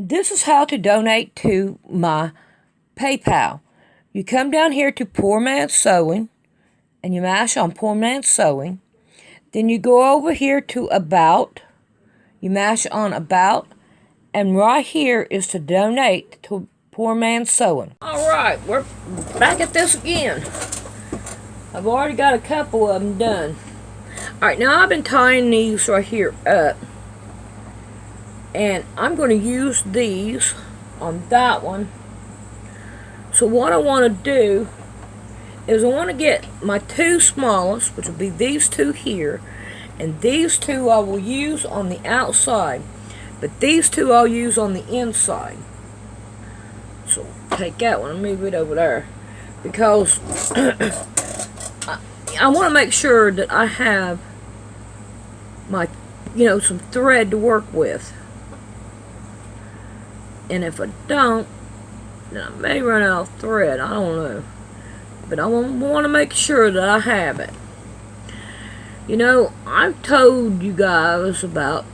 This is how to donate to my PayPal. You come down here to Poor Man's Sewing, and you mash on Poor Man's Sewing. Then you go over here to About. You mash on About, and right here is to donate to Poor Man's Sewing. Alright, we're back at this again. I've already got a couple of them done. Alright, now I've been tying these right here up. And I'm going to use these on that one. So what I want to do is I want to get my two smallest, which will be these two here. And these two I will use on the outside. But these two I'll use on the inside. So take that one and move it over there. Because I want to make sure that I have my, some thread to work with. And if I don't, then I may run out of thread. I don't know. But I want to make sure that I have it. I've told you guys about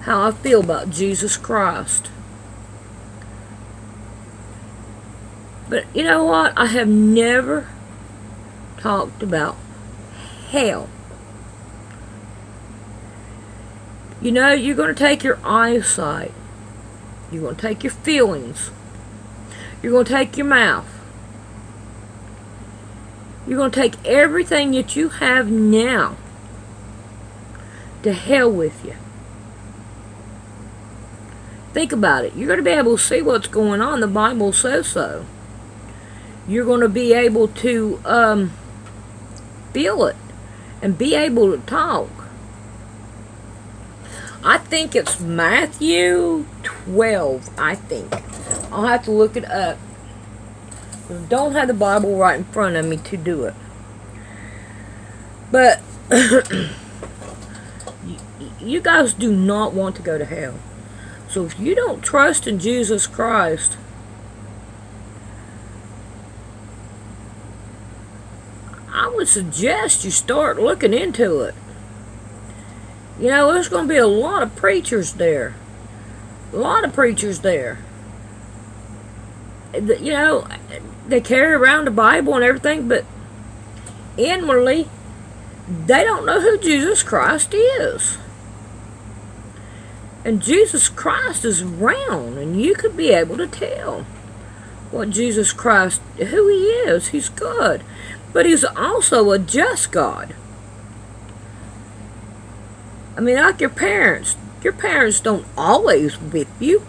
how I feel about Jesus Christ. But you know what? I have never talked about hell. You're going to take your eyesight. You're going to take your feelings. You're going to take your mouth. You're going to take everything that you have now to hell with you. Think about it. You're going to be able to see what's going on. The Bible says so. You're going to be able to feel it and be able to talk. I think it's Matthew 12, I think. I'll have to look it up. I don't have the Bible right in front of me to do it. But you guys do not want to go to hell. So if you don't trust in Jesus Christ, I would suggest you start looking into it. There's going to be a lot of preachers there. A lot of preachers there. They carry around the Bible and everything, but inwardly, they don't know who Jesus Christ is. And Jesus Christ is around, and you could be able to tell what Jesus Christ, who He is. He's good, but He's also a just God. I mean, like your parents. Your parents don't always whip you.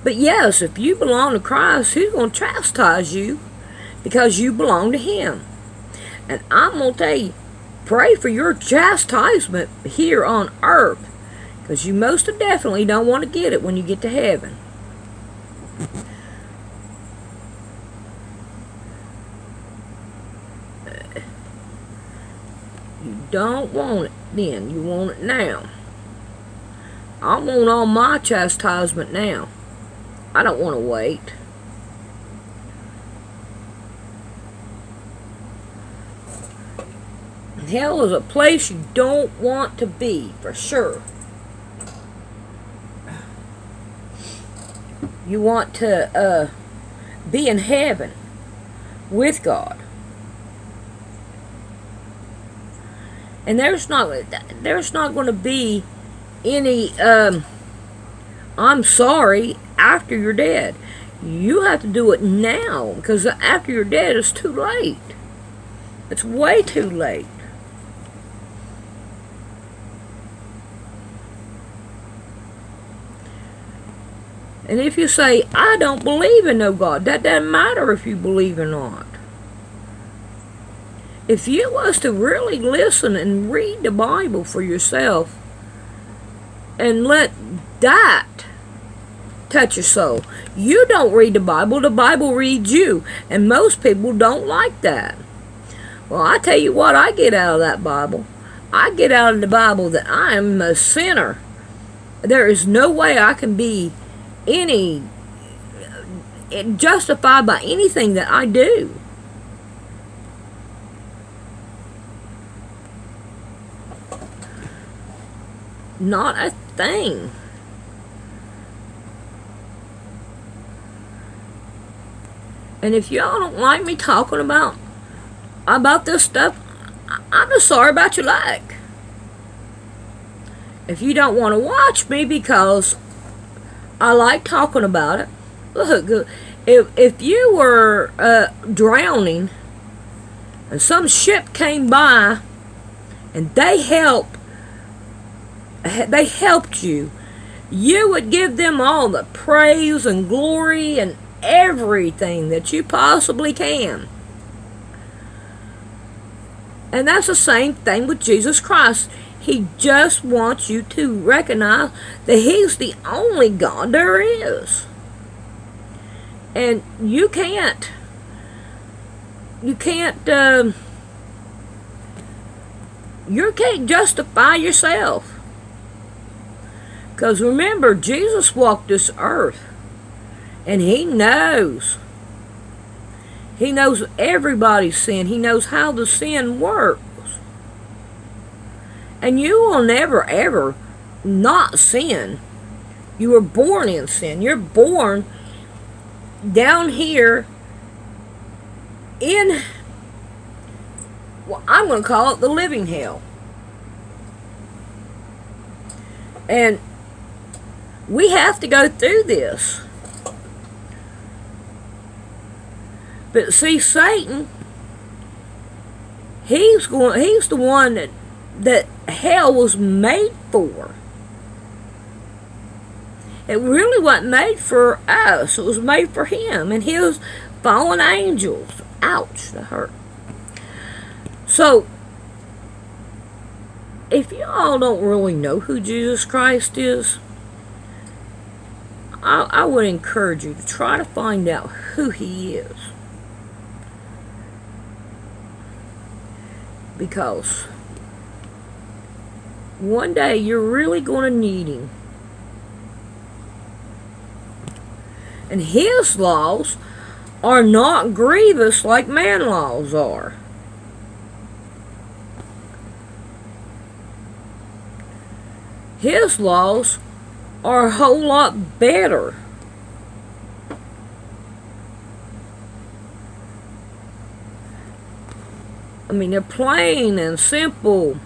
But yes, if you belong to Christ, He's going to chastise you because you belong to Him. And I'm going to tell you, pray for your chastisement here on earth, because you most definitely don't want to get it when you get to heaven. You don't want it then. You want it now. I want all my chastisement now. I don't want to wait. Hell is a place you don't want to be, for sure. You want to be in heaven with God. And there's not going to be any I'm sorry after you're dead. You have to do it now, because after you're dead it's too late. It's way too late. And if you say, I don't believe in no God, that doesn't matter if you believe or not. If you was to really listen and read the Bible for yourself and let that touch your soul. You don't read the Bible reads you. And most people don't like that. Well, I tell you what I get out of that Bible. I get out of the Bible that I am a sinner. There is no way I can be justified by anything that I do. Not a thing. And if y'all don't like me talking about this stuff, I'm just sorry about your luck. If you don't want to watch me because I like talking about it, look, if you were drowning and some ship came by and they helped you, you would give them all the praise and glory and everything that you possibly can. And that's the same thing with Jesus Christ. He just wants you to recognize that He's the only God there is. And you can't justify yourself. Because remember, Jesus walked this earth. And He knows. He knows everybody's sin. He knows how the sin works. And you will never, ever not sin. You were born in sin. You're born down here in, well, I'm going to call it the living hell. And we have to go through this. But see, Satan, he's the one that hell was made for. It really wasn't made for us. It was made for him and his fallen angels. Ouch, that hurt. So, if y'all don't really know who Jesus Christ is, I would encourage you to try to find out who He is. Because one day you're really going to need Him. And His laws are not grievous like man laws are. His laws are a whole lot better. I mean, they're plain and simple.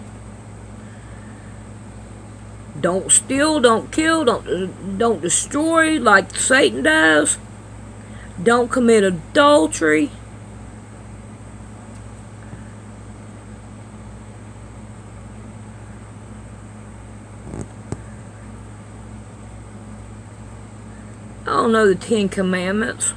Don't steal, don't kill, don't destroy like Satan does. Don't commit adultery. I don't know the 10 Commandments.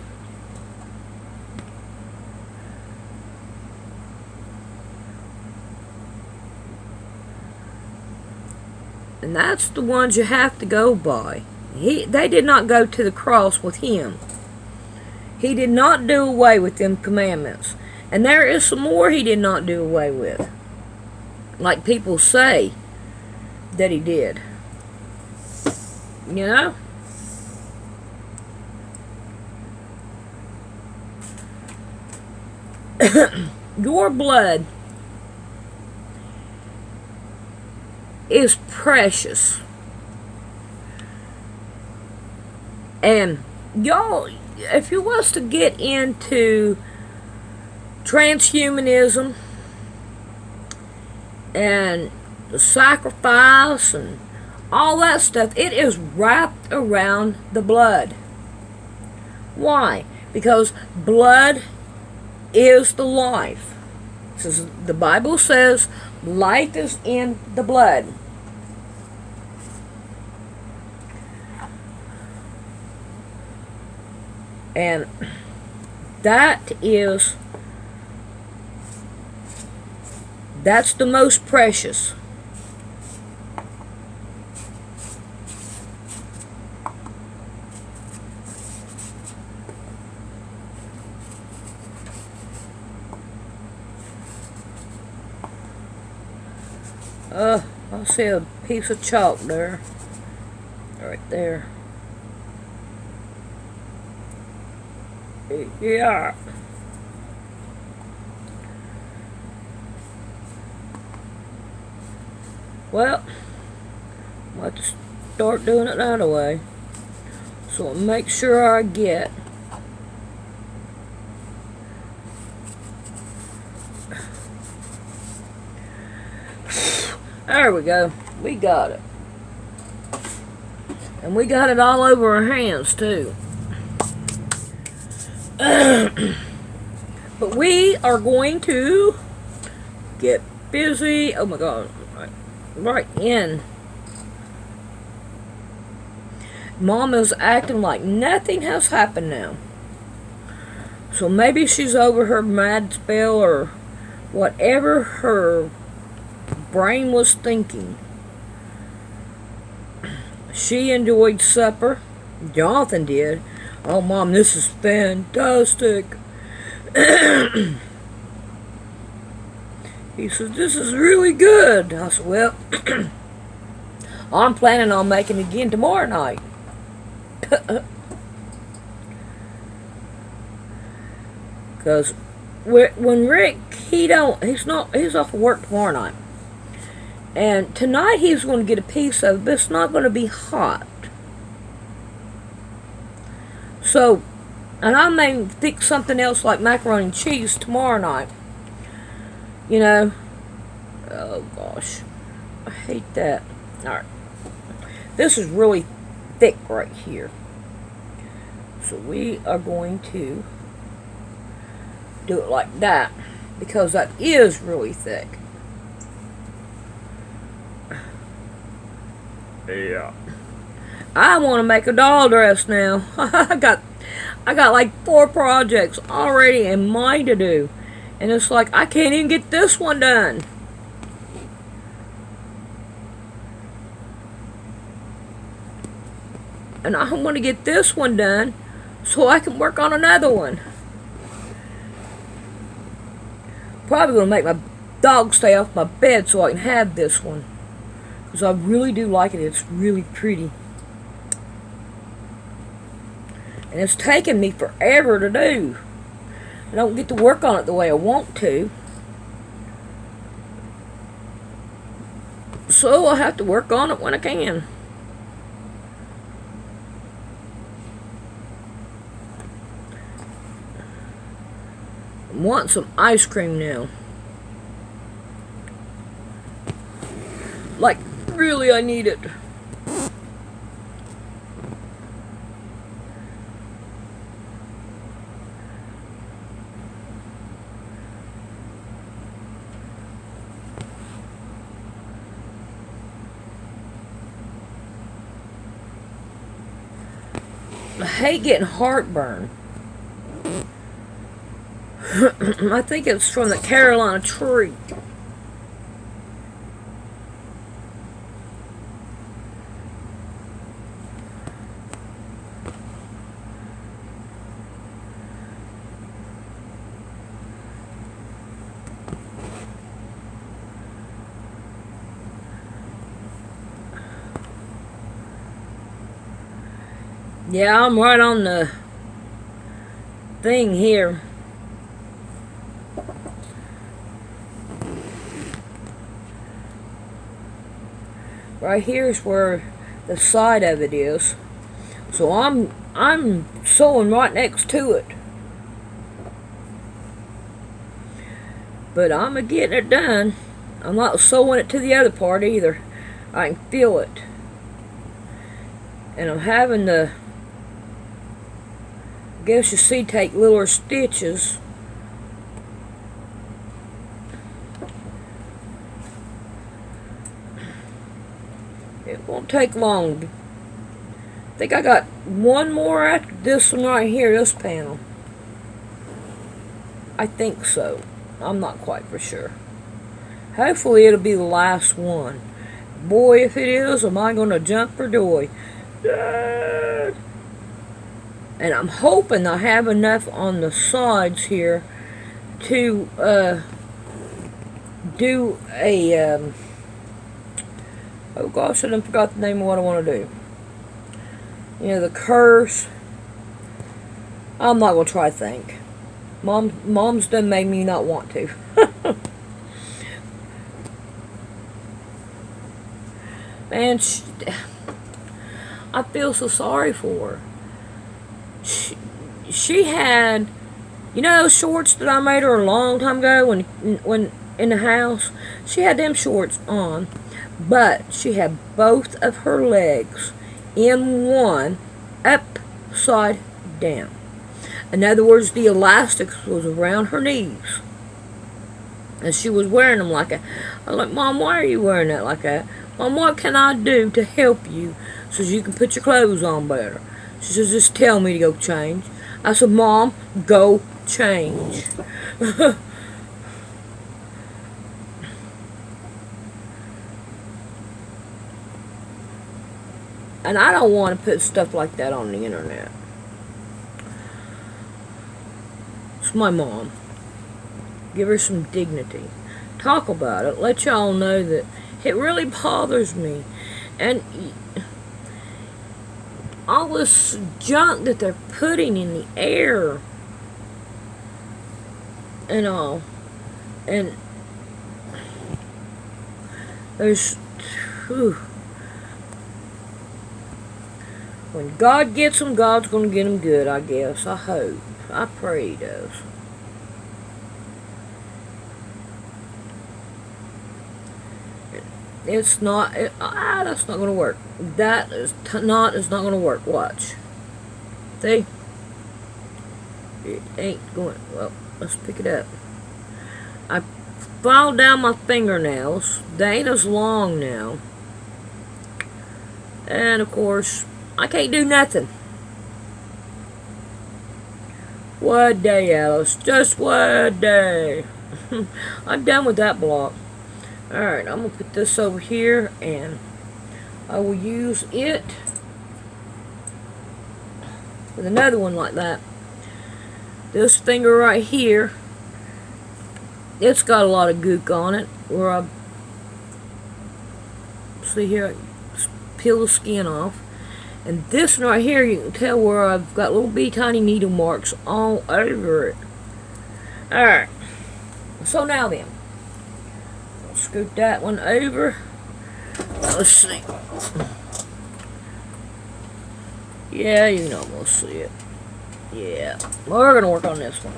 And that's the ones you have to go by. They did not go to the cross with Him. He did not do away with them commandments. And there is some more He did not do away with. Like people say that He did. You know? Your blood is precious. And y'all, if you was to get into transhumanism and the sacrifice and all that stuff, it is wrapped around the blood. Why? Because blood is the life. The Bible says life is in the blood. And that's the most precious. I see a piece of chalk there. Right there. Yeah. Well, let's start doing it that way. So I'll make sure I get There we go. We got it. And we got it all over our hands, too. But we are going to get busy. Oh my God. Right in. Mom is acting like nothing has happened now. So maybe she's over her mad spell or whatever her brain was thinking. She enjoyed supper. Jonathan did. Oh, Mom, this is fantastic. He says, this is really good. I said, well, I'm planning on making it again tomorrow night. Because when Rick, he's off work tomorrow night. And tonight he's going to get a piece of it, but it's not going to be hot. So, and I may fix something else like macaroni and cheese tomorrow night. You know. Oh gosh. I hate that. Alright. This is really thick right here. So we are going to do it like that. Because that is really thick. Yeah. I want to make a doll dress now. I got like 4 projects already in mind to do. And it's like, I can't even get this one done. And I want to get this one done so I can work on another one. Probably going to make my dog stay off my bed so I can have this one. Because I really do like it. It's really pretty. And it's taken me forever to do. I don't get to work on it the way I want to. So I have to work on it when I can. I want some ice cream now. Like, really, I need it. I hate getting heartburn. I think it's from the Carolina tree. Yeah, I'm right on the thing here. Right here is where the side of it is. So I'm sewing right next to it. But I'm getting it done. I'm not sewing it to the other part either. I can feel it. And I'm having to, I guess you see, take littler stitches. It won't take long. I think I got one more after this one right here, this panel. I think so. I'm not quite for sure. Hopefully it'll be the last one. Boy, if it is, am I going to jump for joy. And I'm hoping I have enough on the sides here to do a oh gosh, I done forgot the name of what I want to do. You know, the curves. I'm not going to try to think. Mom's done made me not want to. Man, I feel so sorry for her. She had, you know those shorts that I made her a long time ago when in the house? She had them shorts on. but she had both of her legs in one upside down. In other words, the elastics was around her knees. And she was wearing them like a... I'm like, Mom, why are you wearing that like that? Mom, what can I do to help you so you can put your clothes on better? She says, just tell me to go change. I said, Mom, go change. And I don't want to put stuff like that on the internet. It's my mom. Give her some dignity. Talk about it. Let y'all know that it really bothers me. And all this junk that they're putting in the air and all. And there's... Whew. When God gets them, God's going to get them good, I guess. I hope. I pray He does. It's not... that's not going to work. That is not going to work. Watch. See? It ain't going... Well, let's pick it up. I filed down my fingernails. They ain't as long now. And, of course... I can't do nothing. One day, Alice. Just one day. I'm done with that block. Alright, I'm going to put this over here, and I will use it with another one like that. This finger right here, it's got a lot of gook on it, where I... See here, I peel the skin off. And this one right here, you can tell where I've got little bitty tiny needle marks all over it. Alright. So now then. I'll scoot that one over. Let's see. Yeah, you can almost see it. Yeah. We're going to work on this one.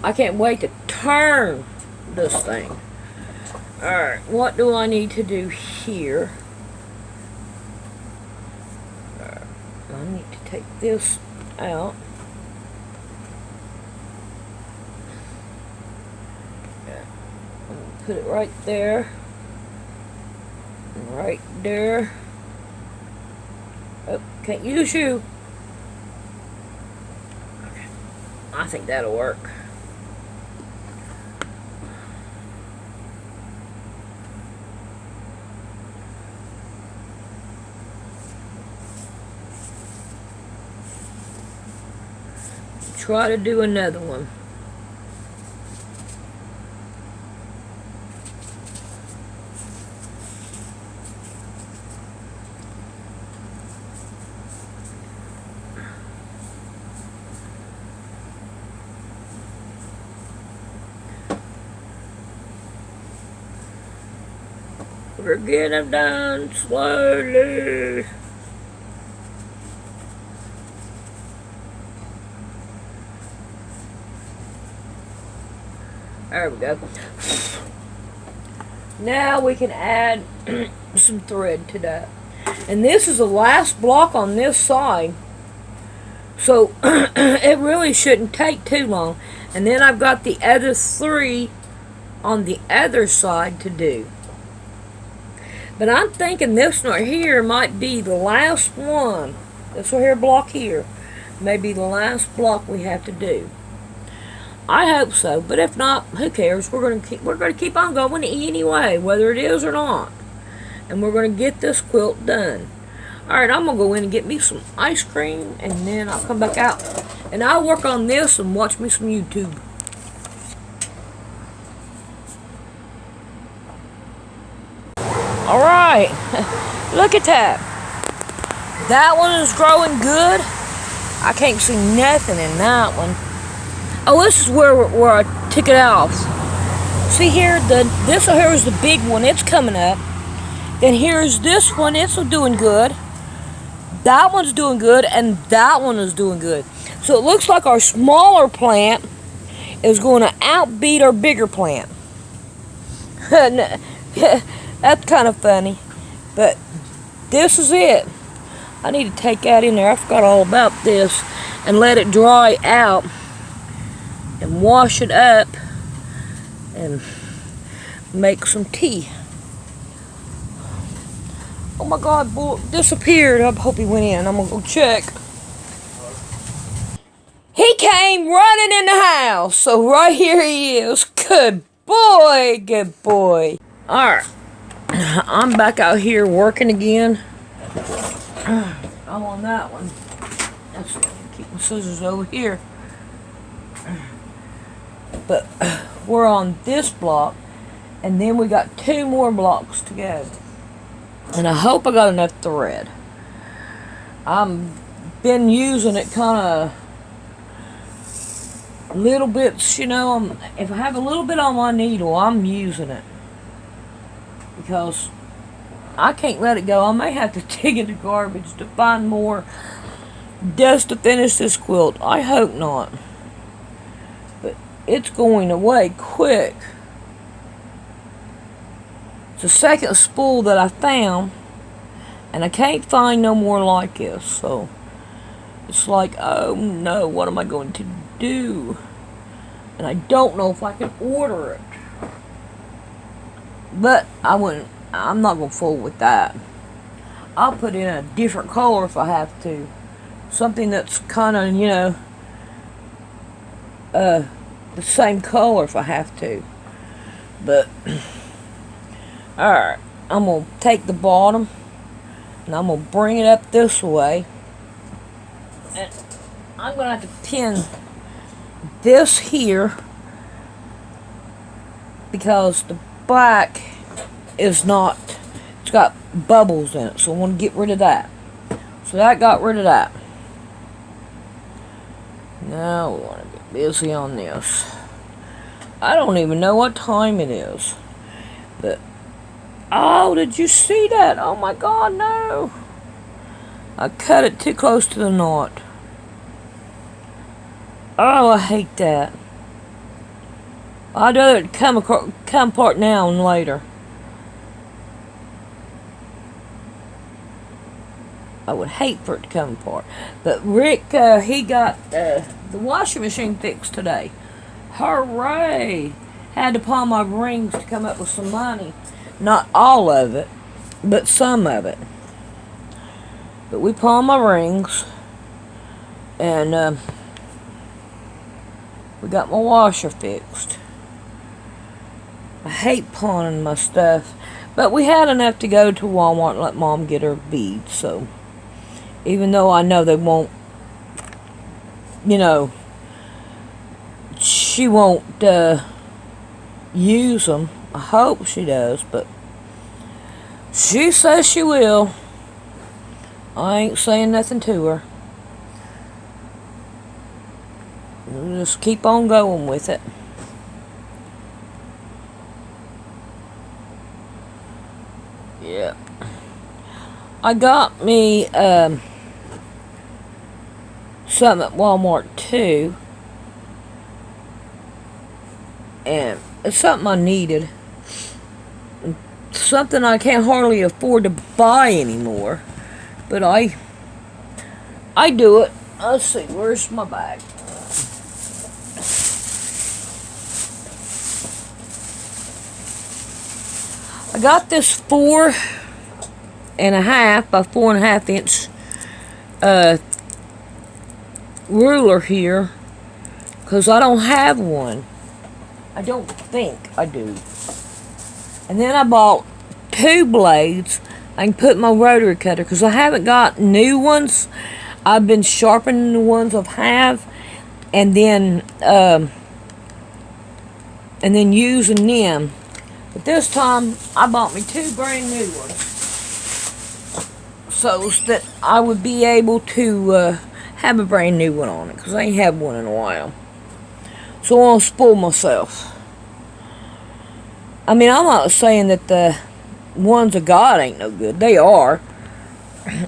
I can't wait to turn this thing. Alright, what do I need to do here? I need to take this out. I'm going to put it right there. Right there. Oh, can't use you. Okay. I think that'll work. Try to do another one. We're getting done slowly. There we go. Now we can add some thread to that. And this is the last block on this side. So it really shouldn't take too long. And then I've got the other 3 on the other side to do. But I'm thinking this one right here might be the last one. This one here block here may be the last block we have to do. I hope so, but if not, who cares? We're gonna keep on going anyway, whether it is or not. And we're gonna get this quilt done. Alright, I'm gonna go in and get me some ice cream, and then I'll come back out. And I'll work on this and watch me some YouTube. Alright, look at that. That one is growing good. I can't see nothing in that one. Oh, this is where I took it off. See here, this here is the big one. It's coming up. Then here's this one. It's doing good. That one's doing good, and that one is doing good. So it looks like our smaller plant is going to outbeat our bigger plant. That's kind of funny. But this is it. I need to take that in there. I forgot all about this. And let it dry out. And wash it up. And make some tea. Oh my God, boy, disappeared. I hope he went in. I'm going to go check. He came running in the house. So right here he is. Good boy, good boy. Alright. I'm back out here working again. I'm on that one. That's keep my scissors over here. But we're on this block. And then we got 2 more blocks to go. And I hope I got enough thread. I've been using it kind of little bits, you know. If I have a little bit on my needle, I'm using it. Because I can't let it go. I may have to dig in the garbage to find more just to finish this quilt. I hope not. But it's going away quick. It's the second spool that I found, and I can't find no more like this, so it's like, oh no, what am I going to do? And I don't know if I can order it. But I'm not going to fool with that. I'll put in a different color if I have to. Something that's kind of, you know, the same color if I have to. But alright, I'm going to take the bottom and I'm going to bring it up this way. And I'm going to have to pin this here because the black is not, it's got bubbles in it, so I want to get rid of that. So that got rid of that. Now we want to get busy on this. I don't even know what time it is. But oh, did you see that? Oh my God, no. I cut it too close to the knot. Oh, I hate that. I'd rather it come apart now and later. I would hate for it to come apart. But Rick, he got the washing machine fixed today. Hooray! Had to pawn my rings to come up with some money. Not all of it, but some of it. But we pawned my rings. And we got my washer fixed. I hate pawning my stuff. But we had enough to go to Walmart and let Mom get her beads. So, even though I know they won't, you know, she won't use them. I hope she does, but she says she will. I ain't saying nothing to her. We'll just keep on going with it. Yeah. I got me something at Walmart too. And it's something I needed. Something I can't hardly afford to buy anymore. But I do it. Let's see, where's my bag? I got this 4.5 by 4.5 inch ruler here. Because I don't have one. I don't think I do. And then I bought 2 blades. I can put my rotary cutter because I haven't got new ones. I've been sharpening the ones I have, and then using them. But this time I bought me 2 brand new ones, so that I would be able to have a brand new one on it because I ain't had one in a while. So I won't spoil myself. I mean, I'm not saying that the ones I got ain't no good. They are.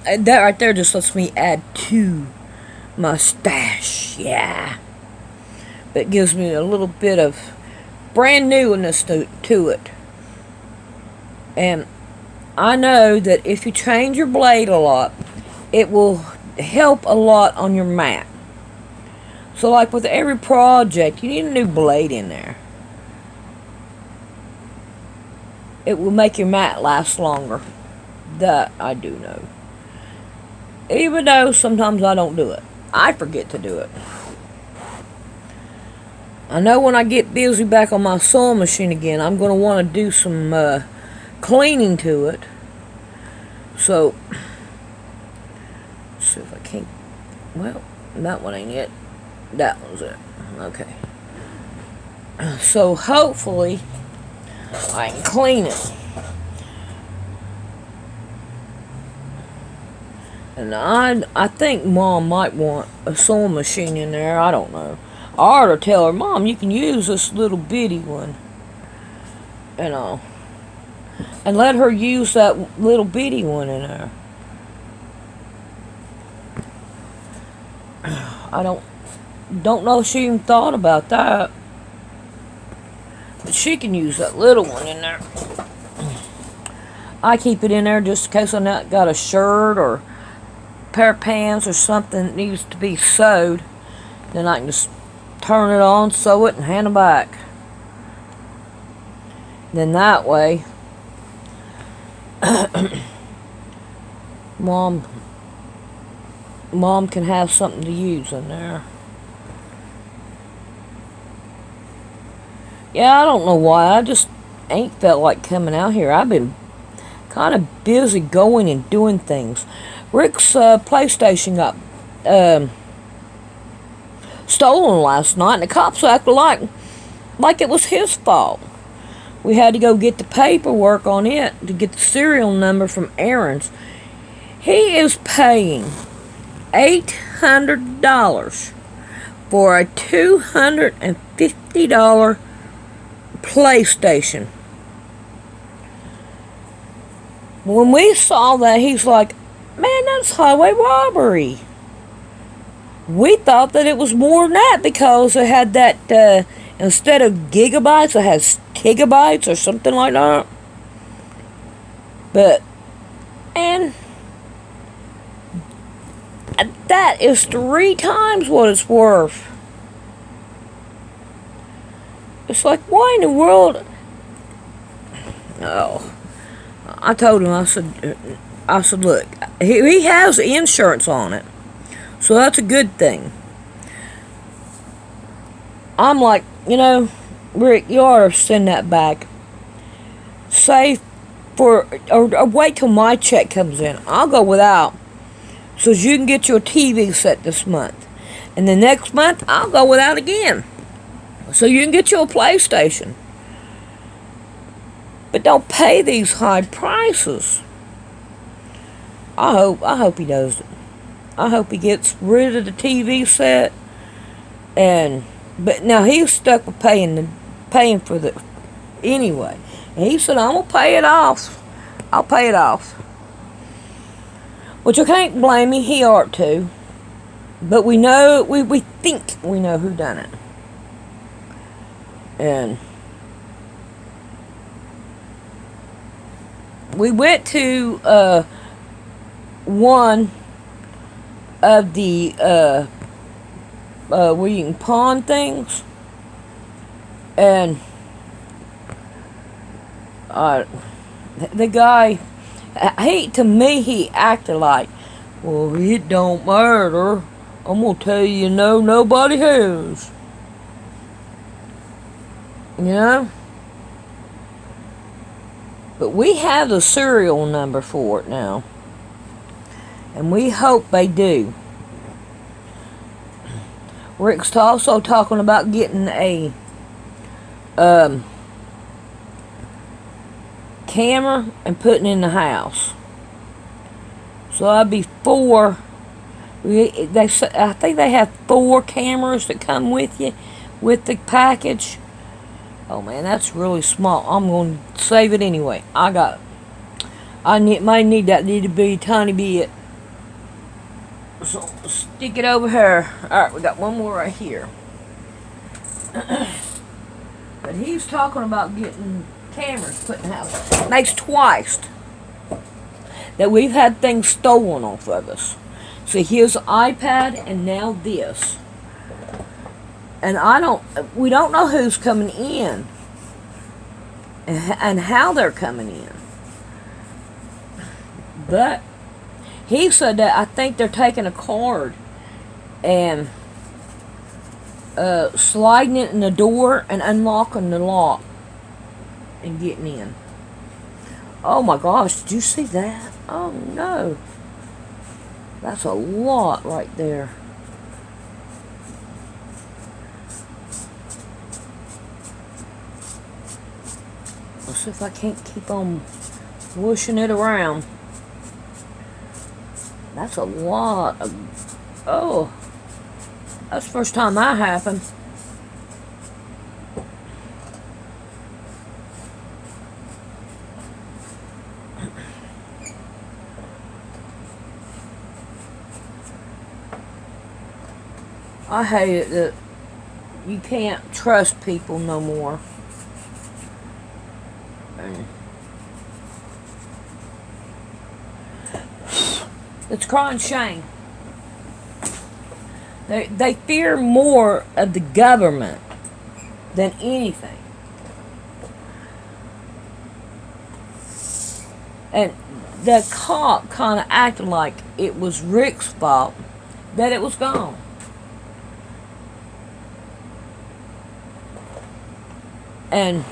That right there just lets me add to my stash. Yeah. That gives me a little bit of brand newness to it. And I know that if you change your blade a lot, it will help a lot on your mat. So like with every project, you need a new blade in there. It will make your mat last longer. That I do know. Even though sometimes I don't do it. I forget to do it. I know when I get busy back on my sewing machine again, I'm going to want to do some cleaning to it. So, let's see if I can't. Well, that one ain't it. That one's it. Okay. So, hopefully, I can clean it. And I think Mom might want a sewing machine in there. I don't know. I ought to tell her, Mom, you can use this little bitty one. You know. And let her use that little bitty one in there. I don't know if she even thought about that. But she can use that little one in there. I keep it in there just in case I not got a shirt or pair of pants or something that needs to be sewed. Then I can just turn it on, sew it, and hand it back. Then that way, Mom can have something to use in there. Yeah, I don't know why. I just ain't felt like coming out here. I've been kind of busy going and doing things. Rick's PlayStation got stolen last night, and the cops acted like it was his fault. We had to go get the paperwork on it to get the serial number from Aaron's. He is paying $800 for a $250 PlayStation. When we saw that, he's like, man, that's highway robbery. We thought that it was more than that because it had that, instead of gigabytes, it has gigabytes or something like that. But, and that is 3 times what it's worth. It's like, why in the world? Oh, I told him, I said, look, he has insurance on it, so that's a good thing. I'm like, Rick, you ought to send that back. Say or wait till my check comes in. I'll go without, so you can get your TV set this month, and the next month I'll go without again, so you can get you a PlayStation. But don't pay these high prices. I hope he does it. I hope he gets rid of the TV set. But now he's stuck with paying for the anyway. And he said, I'm gonna pay it off. I'll pay it off. Which I can't blame him. He ought to. But we know, we think we know who done it. And we went to one of the where you can pawn things, and the guy, he acted like, well, it don't matter. I'm gonna tell you, nobody has. But we have the serial number for it now. And we hope they do. Rick's also talking about getting a camera and putting it in the house. So that'd be 4. I think they have 4 cameras that come with you, with the package. Oh man, that's really small. I'm going to save it anyway. I might need that to be a tiny bit. So stick it over here. Alright, we got one more right here. But he's talking about getting cameras put in the house. Makes twice that we've had things stolen off of us. So here's iPad and now this. And we don't know who's coming in and how they're coming in. But he said that I think they're taking a card and sliding it in the door and unlocking the lock and getting in. Oh my gosh, did you see that? Oh no. That's a lot right there. Let's see if I can't keep on whooshing it around. That's a lot of... Oh. That's the first time that happened. I hate it that you can't trust people no more. It's crying shame. They fear more of the government than anything. And the cop kind of acted like it was Rick's fault that it was gone. And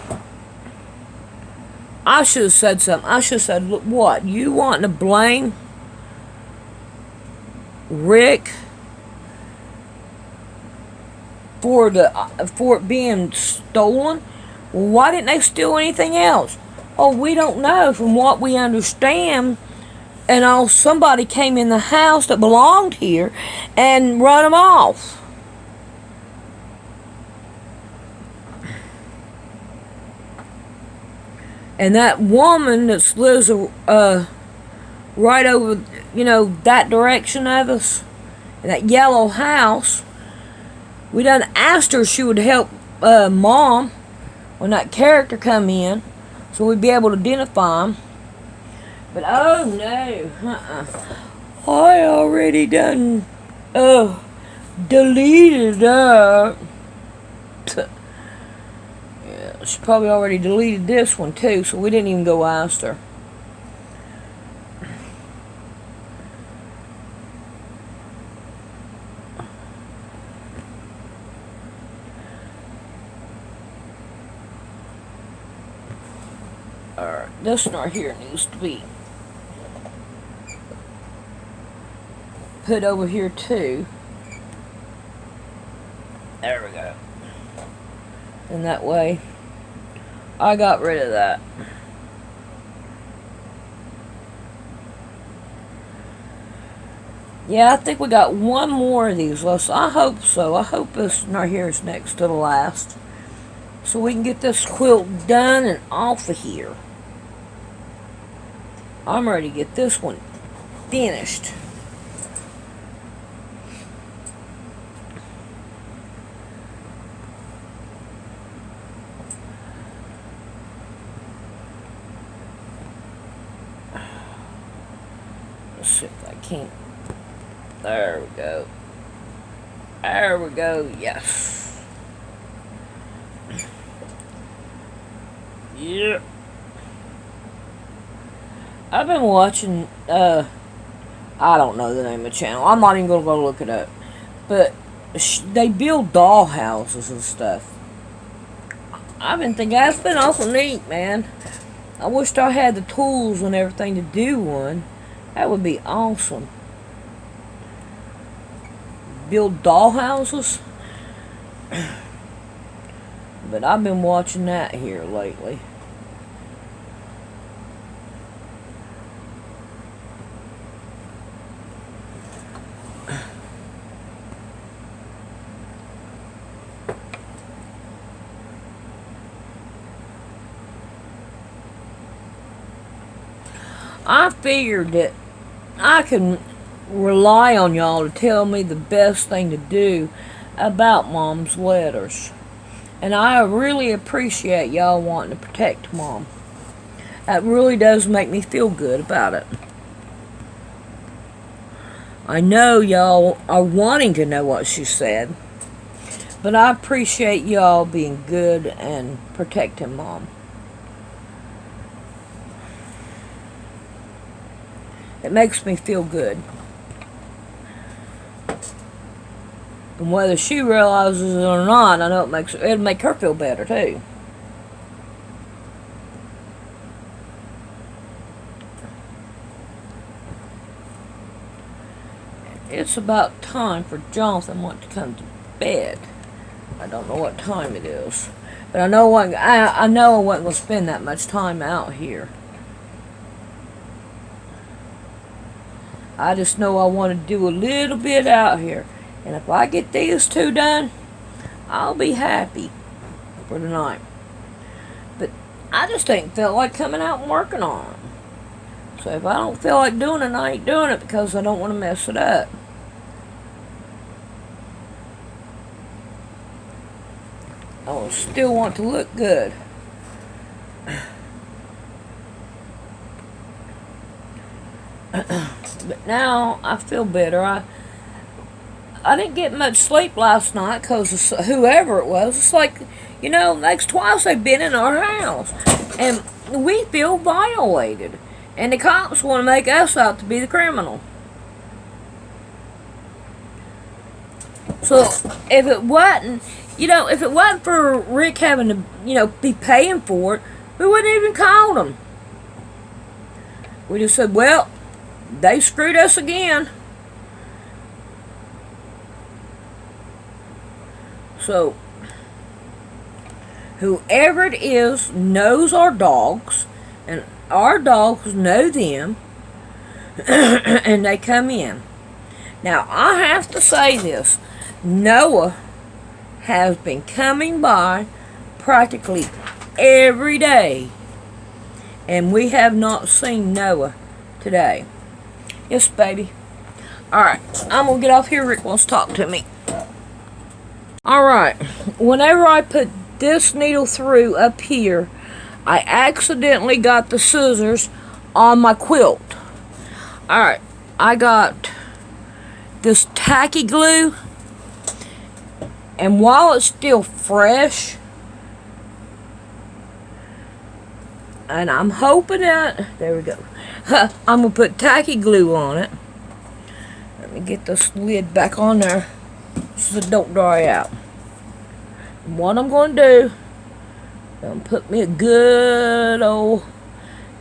I should have said something. I should have said, look, what? You want to blame Rick for it being stolen? Well, why didn't they steal anything else? Oh, we don't know. From what we understand, and somebody came in the house that belonged here and run them off. And that woman that lives right over, that direction of us, in that yellow house, we done asked her if she would help Mom when that character come in, so we'd be able to identify him. But oh no, I already done deleted that. Yeah, she probably already deleted this one too, so we didn't even go ask her. Alright, this one right here needs to be put over here too. There we go. And that way, I got rid of that. Yeah, I think we got one more of these left. I hope so. I hope this one right here is next to the last, so we can get this quilt done and off of here. I'm ready to get this one finished. Let's see if I can't. There we go. There we go. Yes. Yeah. I've been watching, I don't know the name of the channel. I'm not even going to go look it up. But they build doll houses and stuff. I've been thinking that's been awful neat, man. I wished I had the tools and everything to do one. That would be awesome. Build doll houses. But I've been watching that here lately. I figured that I can rely on y'all to tell me the best thing to do about Mom's letters. And I really appreciate y'all wanting to protect Mom. That really does make me feel good about it. I know y'all are wanting to know what she said, but I appreciate y'all being good and protecting Mom. It makes me feel good. And whether she realizes it or not, I know it'll make her feel better too. It's about time for Jonathan to come to bed. I don't know what time it is, but I know I know I wasn't gonna spend that much time out here. I just know I want to do a little bit out here. And if I get these two done, I'll be happy for tonight. But I just ain't felt like coming out and working on them. So if I don't feel like doing it, I ain't doing it because I don't want to mess it up. I still want to look good. But now I feel better. I didn't get much sleep last night because of whoever it was. It's like, that's twice they've been in our house. And we feel violated. And the cops want to make us out to be the criminal. So if it wasn't, for Rick having to, be paying for it, we wouldn't even call them. We just said, well, they screwed us again. So, whoever it is knows our dogs, and our dogs know them, and they come in. Now, I have to say this. Noah has been coming by practically every day, and we have not seen Noah today. Yes, baby. Alright, I'm going to get off here. Rick wants to talk to me. Alright, whenever I put this needle through up here, I accidentally got the scissors on my quilt. Alright, I got this tacky glue, and while it's still fresh, and I'm hoping that, there we go, I'm going to put tacky glue on it. Let me get this lid back on there so it don't dry out. And what I'm going to do, I'm going to put me a good old,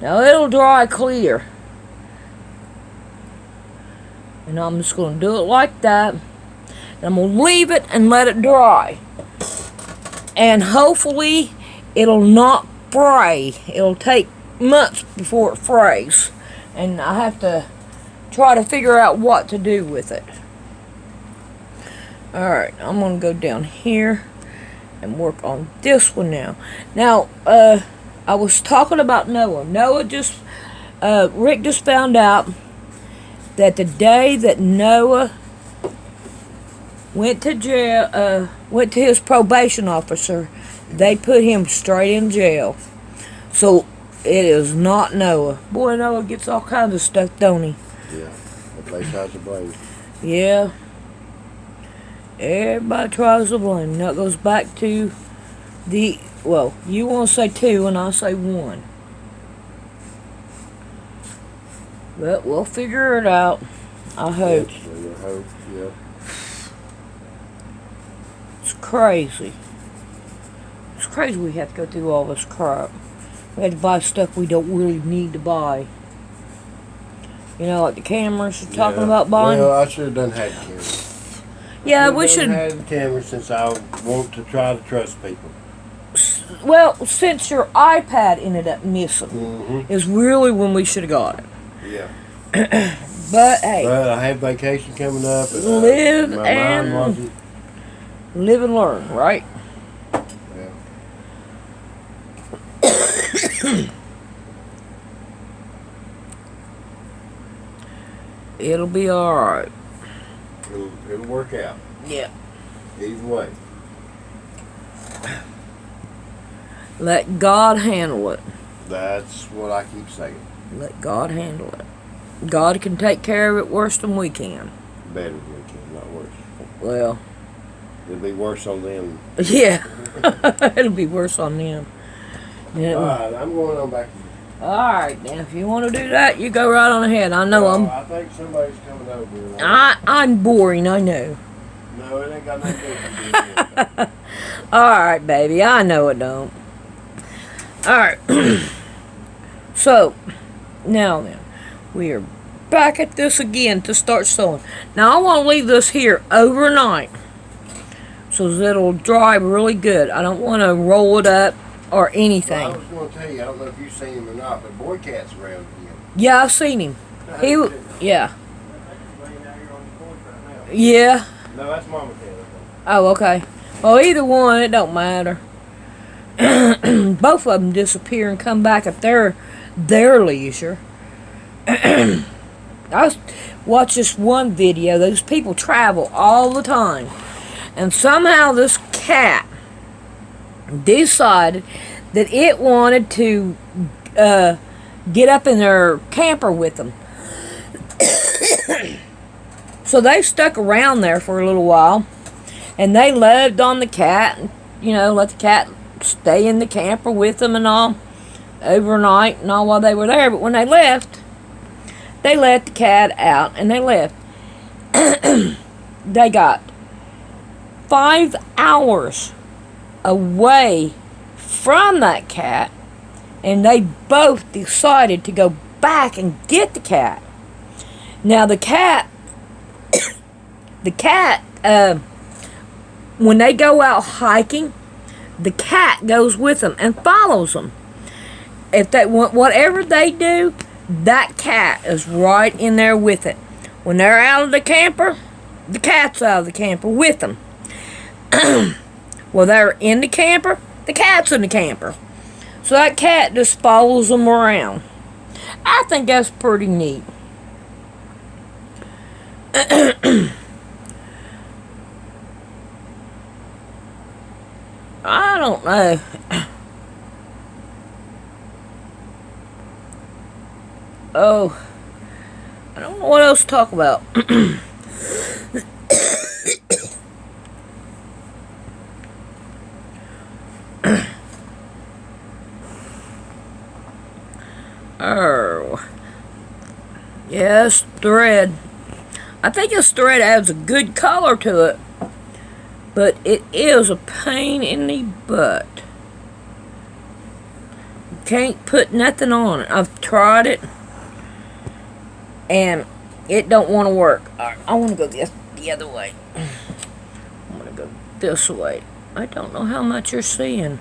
now it'll dry clear. And I'm just going to do it like that. And I'm going to leave it and let it dry. And hopefully it'll not fray. It'll take months before it frays. And I have to try to figure out what to do with it. Alright, I'm going to go down here and work on this one now. Now, I was talking about Noah. Rick just found out that the day that Noah went to jail, went to his probation officer, they put him straight in jail. So, it is not Noah. Boy, Noah gets all kinds of stuff, don't he? Yeah, everybody tries to blame. Yeah. Everybody tries to blame. That goes back to you want to say 2 and I say 1. But we'll figure it out. I hope. Yes, I hope, yeah. It's crazy. It's crazy we have to go through all this crap. We had to buy stuff we don't really need to buy. Like the cameras you're talking about buying. Well, I should have done had cameras. Yeah, we should have had the cameras since I want to try to trust people. Well, since your iPad ended up missing, is really when we should have got it. Yeah. But hey. But I had vacation coming up. And live live and learn, right? Yeah. It'll be alright. It'll work out. Yeah. Either way. Let God handle it. That's what I keep saying. Let God handle it. God can take care of it worse than we can. Better than we can, not worse. Well, It'll be worse on them. yeah. It'll be worse on them. Yeah. Alright, I'm going on back. Alright, now if you want to do that, you go right on ahead. I know I think somebody's coming over. I'm boring, I know. No, it ain't got nothing to do with it. Alright, baby, I know it don't. Alright. So, now then, we are back at this again to start sewing. Now I want to leave this here overnight so that it'll dry really good. I don't want to roll it up or anything. Well, I was going to tell you, I don't know if you've seen him or not, but Boy Cat's around again. Yeah, I've seen him. Yeah. Yeah. No, that's Mama Cat. Oh, okay. Well, either one, it don't matter. Both of them disappear and come back at their leisure. I watched this one video. Those people travel all the time. And somehow this cat decided that it wanted to get up in their camper with them. So they stuck around there for a little while. And they loved on the cat. And, let the cat stay in the camper with them and all. Overnight and all while they were there. But when they left, they let the cat out and they left. They got 5 hours away from that cat, and they both decided to go back and get the cat. Now the cat when they go out hiking, the cat goes with them and follows them. If they want whatever they do, that cat is right in there with it. When they're out of the camper, the cat's out of the camper with them. Well, they're in the camper, the cat's in the camper. So that cat just follows them around. I think that's pretty neat. I don't know. Oh, I don't know what else to talk about. Oh, yes, thread. I think this thread adds a good color to it, but it is a pain in the butt. You can't put nothing on it. I've tried it, and it don't want to work. I want to go the other way. I'm going to go this way. I don't know how much you're seeing.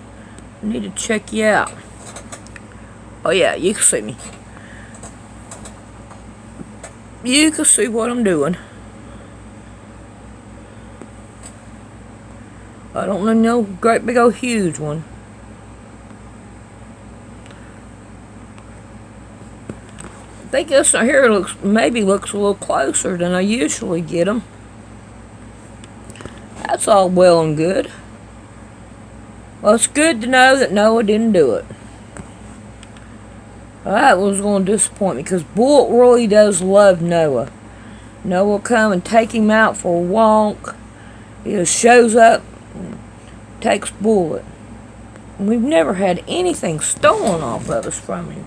I need to check you out. Oh yeah, you can see me. You can see what I'm doing. I don't know, great big old huge one. I think this right here looks a little closer than I usually get them. That's all well and good. Well, it's good to know that Noah didn't do it. That was going to disappoint me because Bullet really does love Noah. Noah will come and take him out for a walk. He just shows up and takes Bullet. And we've never had anything stolen off of us from him.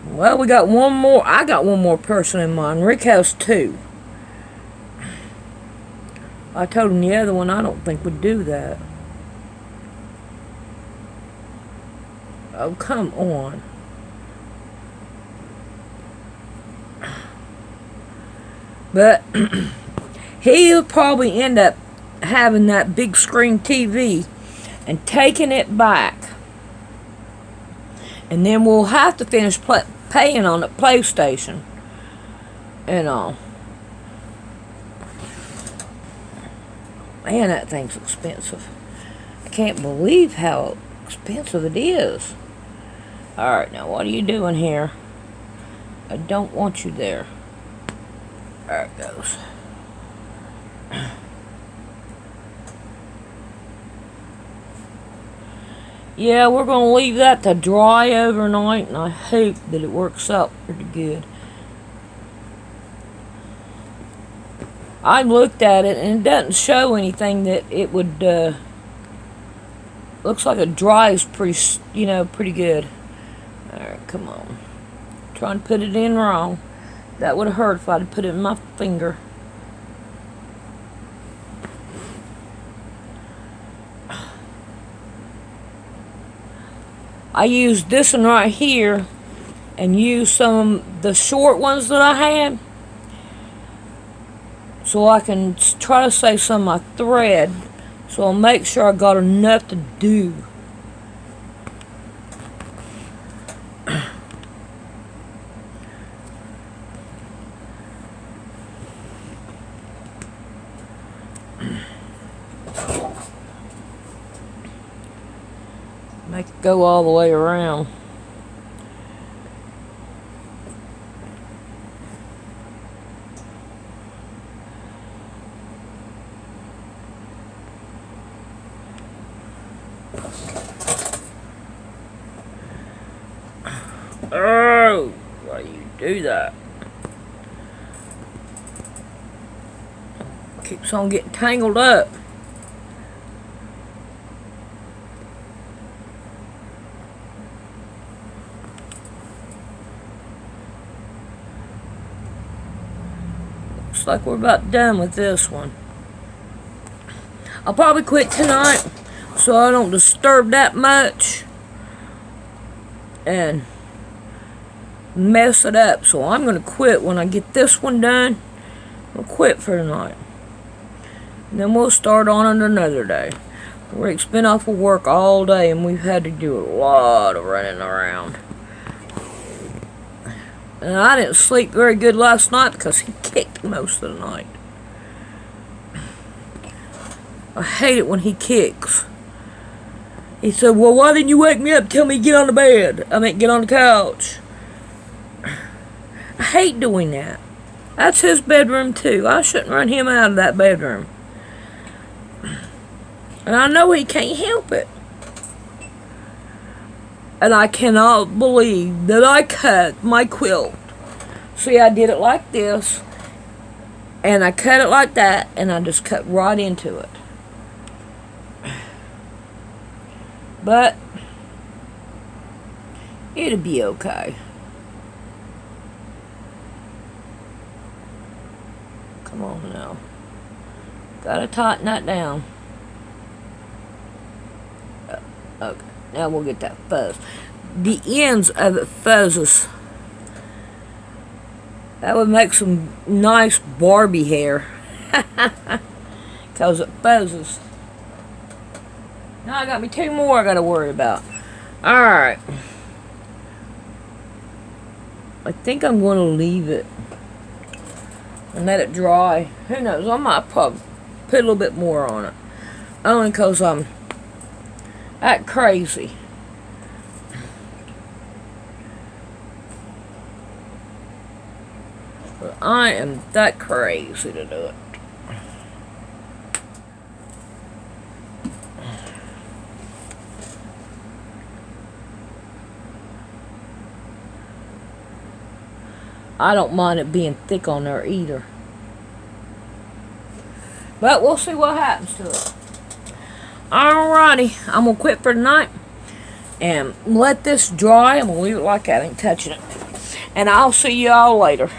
Well, we got one more. I got one more person in mind. Rick has 2. I told him the other one I don't think would do that. Oh, come on. But he'll probably end up having that big screen TV and taking it back. And then we'll have to finish paying on the PlayStation and all. Man, that thing's expensive. I can't believe how expensive it is. Alright, now what are you doing here? I don't want you there. There it goes. Yeah, we're going to leave that to dry overnight, and I hope that it works out pretty good. I looked at it, and it doesn't show anything that it would, looks like it dries pretty, pretty good. Alright, come on. Trying to put it in wrong. That would have hurt if I'd have put it in my finger. I used this one right here and used some of the short ones that I had so I can try to save some of my thread, so I'll make sure I got enough to do. Make it go all the way around. Oh, why do you do that? Keeps on getting tangled up. Looks like we're about done with this one. I'll probably quit tonight so I don't disturb that much and mess it up. So I'm going to quit when I get this one done. I'll quit for tonight. And then we'll start on it another day. Rick's been off of work all day and we've had to do a lot of running around. And I didn't sleep very good last night because he kicked most of the night. I hate it when he kicks. He said, well, why didn't you wake me up and tell me to get on the bed? I mean, get on the couch. I hate doing that. That's his bedroom too. I shouldn't run him out of that bedroom. And I know he can't help it. And I cannot believe that I cut my quilt. See, I did it like this. And I cut it like that. And I just cut right into it. But it'll be okay. Come on now. Gotta tighten that down. Okay, now we'll get that fuzz. The ends of it fuzzes. That would make some nice Barbie hair. Because it fuzzes. Now I got me two more I gotta worry about. Alright. I think I'm gonna leave it and let it dry. Who knows? I might probably put a little bit more on it. Only because I'm that crazy. But I am that crazy to do it. I don't mind it being thick on there either. But we'll see what happens to it. Alrighty, I'm going to quit for tonight. And let this dry. I'm going to leave it like that. I ain't touching it. And I'll see y'all later.